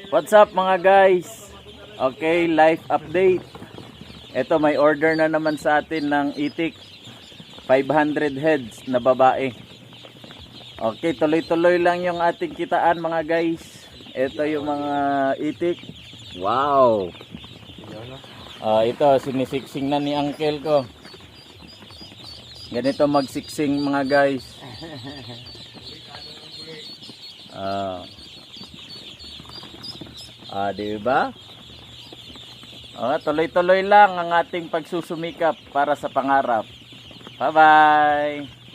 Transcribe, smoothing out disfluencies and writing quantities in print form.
What's up mga guys? Okay, life update. Ito, may order na naman sa atin ng itik 500 heads na babae. Okay, tuloy-tuloy lang yung ating kitaan mga guys. Ito yung mga itik. Wow. Ito, sinisiksing na ni uncle ko. Ganito magsiksing mga guys. Diba? Tuloy-tuloy lang ang ating pagsusumikap para sa pangarap. Bye-bye!